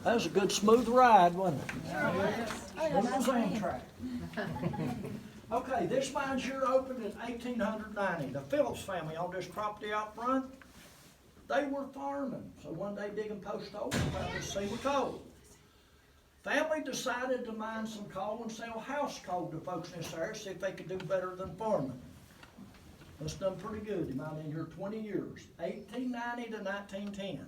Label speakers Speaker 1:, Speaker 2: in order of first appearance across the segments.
Speaker 1: That was a good smooth ride, wasn't it? Smooth as Amtrak. Okay, this mine's here opened in 1890. The Phillips family on this property out front, they were farming. So one day digging post holes, found this seam of coal. Family decided to mine some coal and sell house coal to folks in this area, see if they could do better than farming. That's done pretty good. They mined in here 20 years, 1890 to 1910.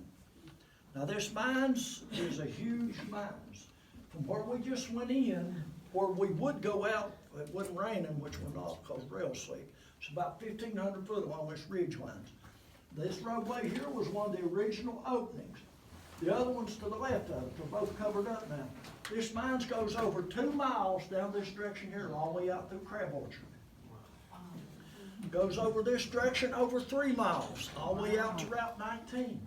Speaker 1: Now this mines is a huge mines. From where we just went in, where we would go out, it wasn't raining, which we're not because rail slick. It's about 1,500 foot along this ridge lines. This roadway here was one of the original openings. The other one's to the left of it. They're both covered up now. This mines goes over 2 miles down this direction here, all the way out through Crab Orchard. Goes over this direction over 3 miles, all the way out to Route 19.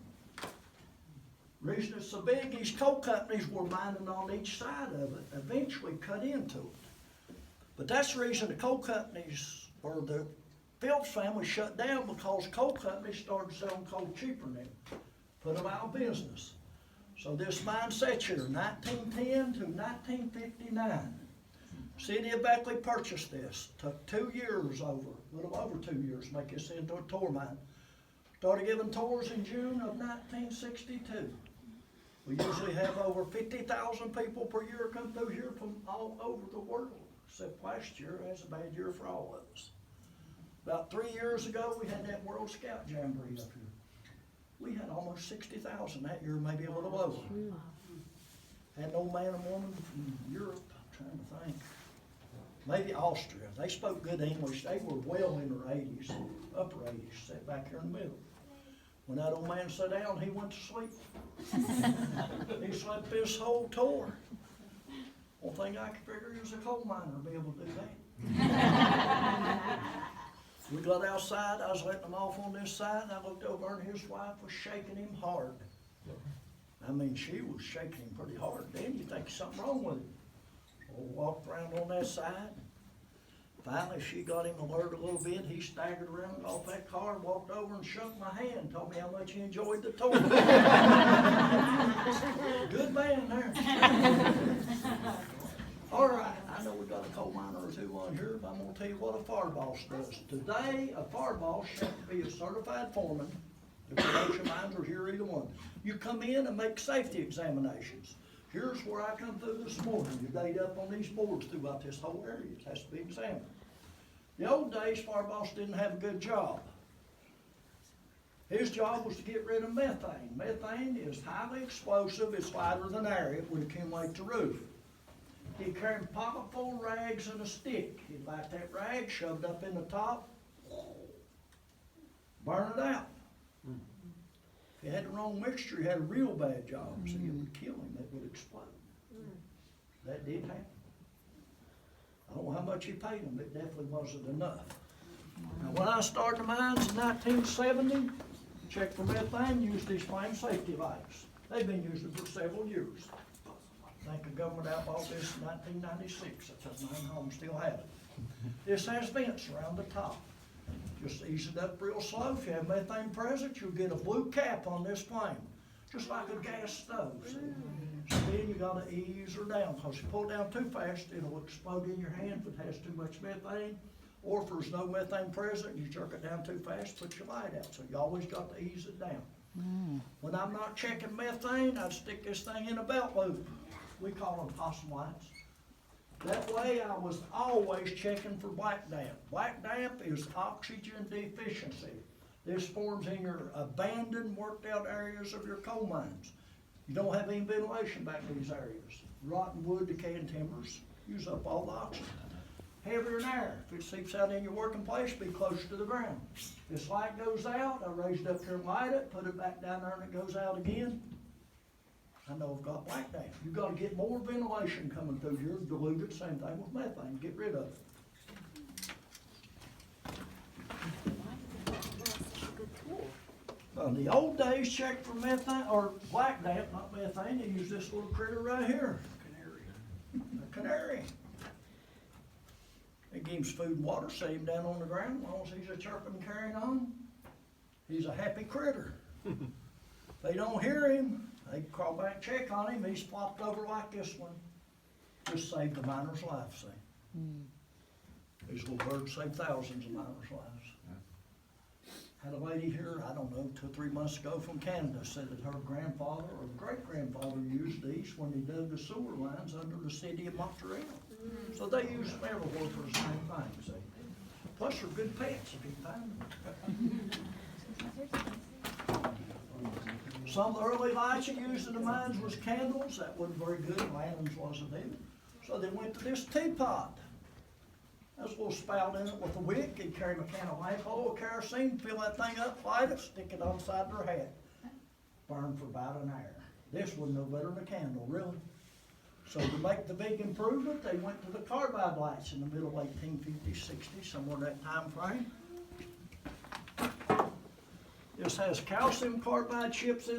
Speaker 1: Reason it's so big, these coal companies were mining on each side of it, eventually cut into it. But that's the reason the coal companies, or the Phillips family shut down, because coal companies started selling coal cheaper than them, put them out of business. So this mine sits here 1910 to 1959. City of Beckley purchased this, took 2 years over, a little over 2 years to make this into a tour mine. Started giving tours in June of 1962. We usually have over 50,000 people per year come through here from all over the world, except last year. It was a bad year for all of us. About 3 years ago, we had that World Scout Jamboree up here. We had almost 60,000 that year, maybe a little over. Had an old man and woman from Europe, I'm trying to think. Maybe Austria. They spoke good English. They were well in their 80s, upper 80s, sat back here in the middle. When that old man sat down, he went to sleep. He slept this whole tour. One thing I could figure is a coal miner would be able to do that. We got outside, I was letting them off on this side, and I looked over and his wife was shaking him hard. I mean, she was shaking him pretty hard. Then you think something wrong with him. Walked around on that side. Finally, she got him alert a little bit. He staggered around off that car, walked over and shook my hand, told me how much he enjoyed the tour. Good man there. All right, I know we got a coal miner or two on here, but I'm going to tell you what a fire boss does. Today, a fire boss has to be a certified foreman. The production mines are here, either one. You come in and make safety examinations. Here's where I come through this morning. You laid up on these boards throughout this whole area. It has to be examined. The old days, fire boss didn't have a good job. His job was to get rid of methane. Methane is highly explosive. It's lighter than air. It would accumulate to the roof. He'd carry a pocket full of rags and a stick. He'd light that rag, shove it up in the top, burn it out. If he had the wrong mixture, he had a real bad job. So it would kill him. It would explode. That did happen. I don't know how much he paid him, but it definitely wasn't enough. Now, when I started the mines in 1970, checked for methane, used these flame safety lights. They've been using for several years. I think the government outlawed this in 1996. That's how mine homes still have it. This has vents around the top. Just ease it up real slow. If you have methane present, you'll get a blue cap on this flame, just like a gas stove. See? So then you got to ease her down, because if you pull it down too fast, it'll explode in your hand if it has too much methane. Or if there's no methane present, you jerk it down too fast, put your light out. So you always got to ease it down. When I'm not checking methane, I'd stick this thing in a belt loop. We call them possum lights. That way I was always checking for black damp. Black damp is oxygen deficiency. This forms in your abandoned, worked out areas of your coal mines. You don't have any ventilation back in these areas. Rotten wood, decaying timbers, use up all the oxygen. Heavier than air. If it seeps out in your working place, be closer to the ground. If this light goes out, I raise it up here and light it, put it back down there and it goes out again. I know I've got black damp. You've got to get more ventilation coming through here, dilute it, same thing with methane, get rid of it. In the old days, check for methane, or black damp, not methane, they use this little critter right here. A canary. It gives food and water, save him down on the ground, as long as he's a chirping and carrying on. He's a happy critter. They don't hear him, they crawl back, check on him, he's flopped over like this one. Just saved a miner's life, see. These little birds saved thousands of miners' lives. Had a lady here, I don't know, 2 or 3 months ago from Canada, said that her grandfather or great-grandfather used these when they dug the sewer lines under the city of Montreal. So they use them everywhere for the same thing, see. Plus they're good pets if you can find them. Some of the early lights they used in the mines was candles. That wasn't very good, lanterns wasn't either. So they went to this teapot. There's a little spout in it with a wick. They'd carry a can of lamp oil, kerosene, fill that thing up, light it, stick it on the side of their hat. Burn for about an hour. This was no better than a candle, really. So to make the big improvement, they went to the carbide lights in the middle of 1850s, 60s, somewhere in that time frame. This has calcium carbide chips in it.